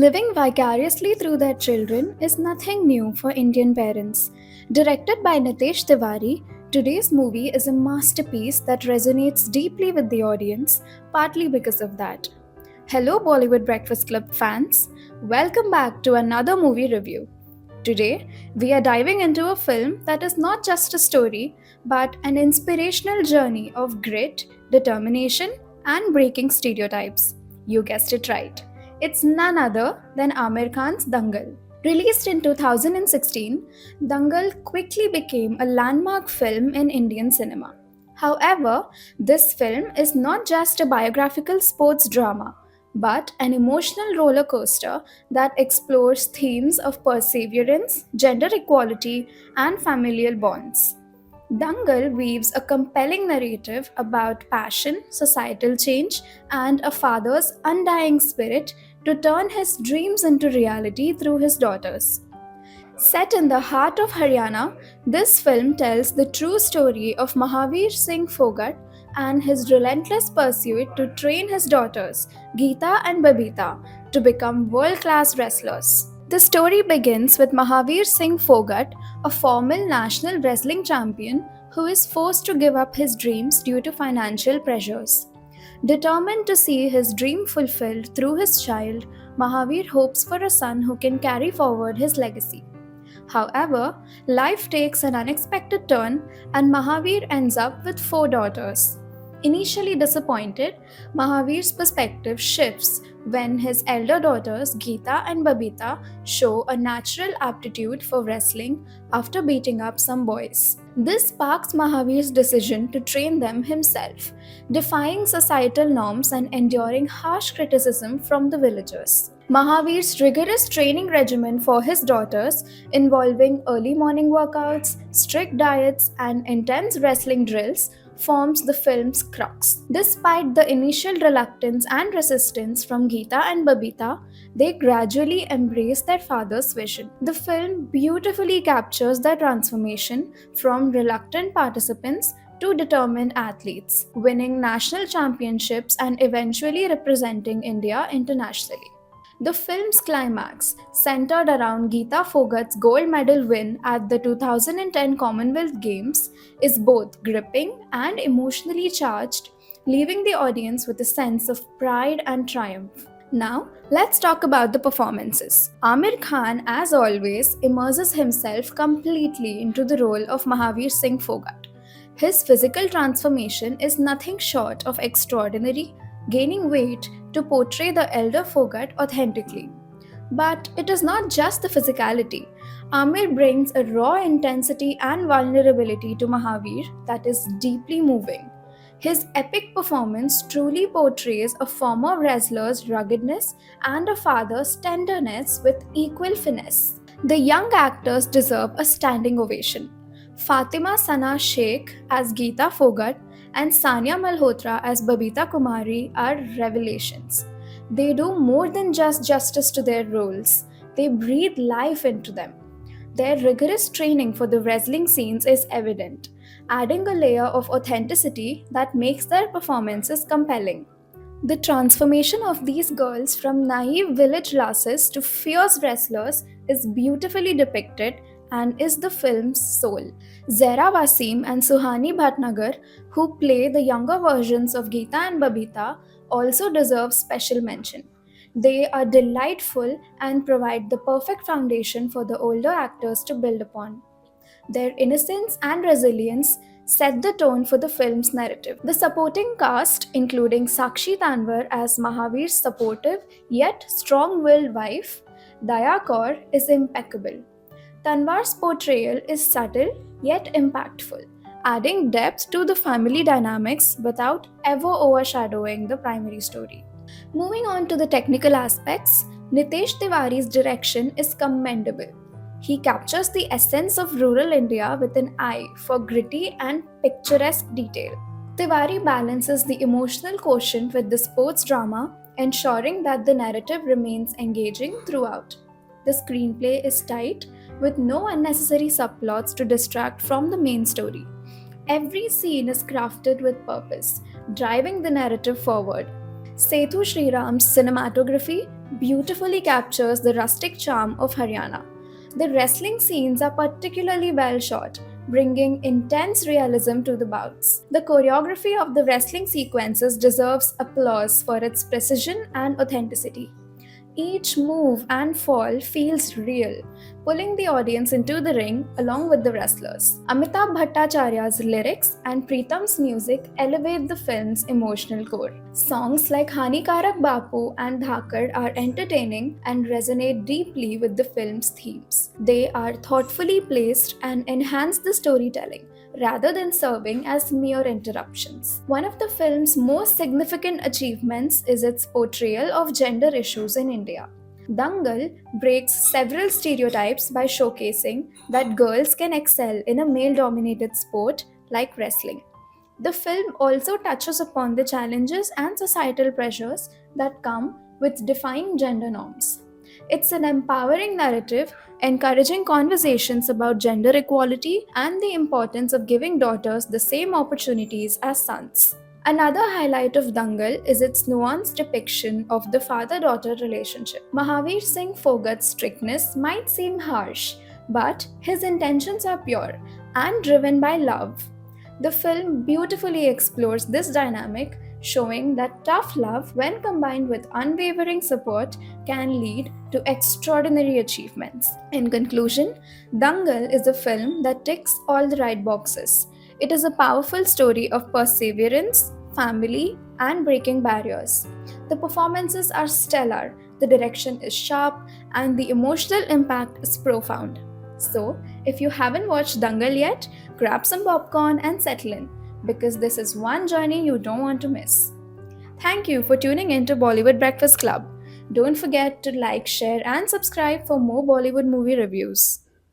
Living vicariously through their children is nothing new for Indian parents. Directed by Nitesh Tiwari, today's movie is a masterpiece that resonates deeply with the audience, partly because of that. Hello, Bollywood Breakfast Club fans. Welcome back to another movie review. Today, we are diving into a film that is not just a story, but an inspirational journey of grit, determination, and breaking stereotypes. You guessed it right. It's none other than Amir Khan's Dangal. Released in 2016, Dangal quickly became a landmark film in Indian cinema. However, this film is not just a biographical sports drama, but an emotional roller coaster that explores themes of perseverance, gender equality, and familial bonds. Dangal weaves a compelling narrative about passion, societal change, and a father's undying spirit to turn his dreams into reality through his daughters. Set in the heart of Haryana, this film tells the true story of Mahavir Singh Phogat and his relentless pursuit to train his daughters, Geeta and Babita, to become world class wrestlers. The story begins with Mahavir Singh Phogat, a former national wrestling champion who is forced to give up his dreams due to financial pressures. Determined to see his dream fulfilled through his child, Mahavir hopes for a son who can carry forward his legacy. However, life takes an unexpected turn and Mahavir ends up with four daughters. Initially disappointed, Mahavir's perspective shifts when his elder daughters Geeta and Babita show a natural aptitude for wrestling after beating up some boys. This sparks Mahavir's decision to train them himself, defying societal norms and enduring harsh criticism from the villagers. Mahavir's rigorous training regimen for his daughters, involving early morning workouts, strict diets, and intense wrestling drills, forms the film's crux. Despite the initial reluctance and resistance from Geeta and Babita, they gradually embrace their father's vision. The film beautifully captures their transformation from reluctant participants to determined athletes, winning national championships and eventually representing India internationally. The film's climax, centered around Geeta Phogat's gold medal win at the 2010 Commonwealth Games, is both gripping and emotionally charged, leaving the audience with a sense of pride and triumph. Now, let's talk about the performances. Amir Khan, as always, immerses himself completely into the role of Mahavir Singh Phogat. His physical transformation is nothing short of extraordinary, gaining weight to portray the elder Phogat authentically. But it is not just the physicality. Amir brings a raw intensity and vulnerability to Mahavir that is deeply moving. His epic performance truly portrays a former wrestler's ruggedness and a father's tenderness with equal finesse. The young actors deserve a standing ovation. Fatima Sana Sheikh as Geeta Phogat and Sania Malhotra as Babita Kumari are revelations. They do more than just justice to their roles, they breathe life into them. Their rigorous training for the wrestling scenes is evident, adding a layer of authenticity that makes their performances compelling. The transformation of these girls from naive village lasses to fierce wrestlers is beautifully depicted and is the film's soul. Zehra Wasim and Suhani Bhatnagar, who play the younger versions of Geeta and Babita, also deserve special mention. They are delightful and provide the perfect foundation for the older actors to build upon. Their innocence and resilience set the tone for the film's narrative. The supporting cast, including Sakshi Tanwar as Mahavir's supportive yet strong willed wife, Daya Kaur, is impeccable. Tanwar's portrayal is subtle yet impactful, adding depth to the family dynamics without ever overshadowing the primary story. Moving on to the technical aspects, Nitesh Tiwari's direction is commendable. He captures the essence of rural India with an eye for gritty and picturesque detail. Tiwari balances the emotional quotient with the sports drama, ensuring that the narrative remains engaging throughout. The screenplay is tight, with no unnecessary subplots to distract from the main story. Every scene is crafted with purpose, driving the narrative forward. Sethu Sriram's cinematography beautifully captures the rustic charm of Haryana. The wrestling scenes are particularly well shot, bringing intense realism to the bouts. The choreography of the wrestling sequences deserves applause for its precision and authenticity. Each move and fall feels real, pulling the audience into the ring along with the wrestlers. Amitabh Bhattacharya's lyrics and Pritam's music elevate the film's emotional core. Songs like Hanikarak Bapu and Dhakar are entertaining and resonate deeply with the film's themes. They are thoughtfully placed and enhance the storytelling rather than serving as mere interruptions. One of the film's most significant achievements is its portrayal of gender issues in India. Dangal breaks several stereotypes by showcasing that girls can excel in a male dominated sport like wrestling. The film also touches upon the challenges and societal pressures that come with defying gender norms. It's an empowering narrative, encouraging conversations about gender equality and the importance of giving daughters the same opportunities as sons. Another highlight of Dangal is its nuanced depiction of the father daughter relationship. Mahavir Singh Phogat's strictness might seem harsh, but his intentions are pure and driven by love. The film beautifully explores this dynamic, showing that tough love, when combined with unwavering support, can lead to extraordinary achievements. In conclusion, Dangal is a film that ticks all the right boxes. It is a powerful story of perseverance, family, and breaking barriers. The performances are stellar, the direction is sharp, and the emotional impact is profound. So, if you haven't watched Dangal yet, grab some popcorn and settle in because this is one journey you don't want to miss. Thank you for tuning in to Bollywood Breakfast Club. Don't forget to like, share, and subscribe for more Bollywood movie reviews.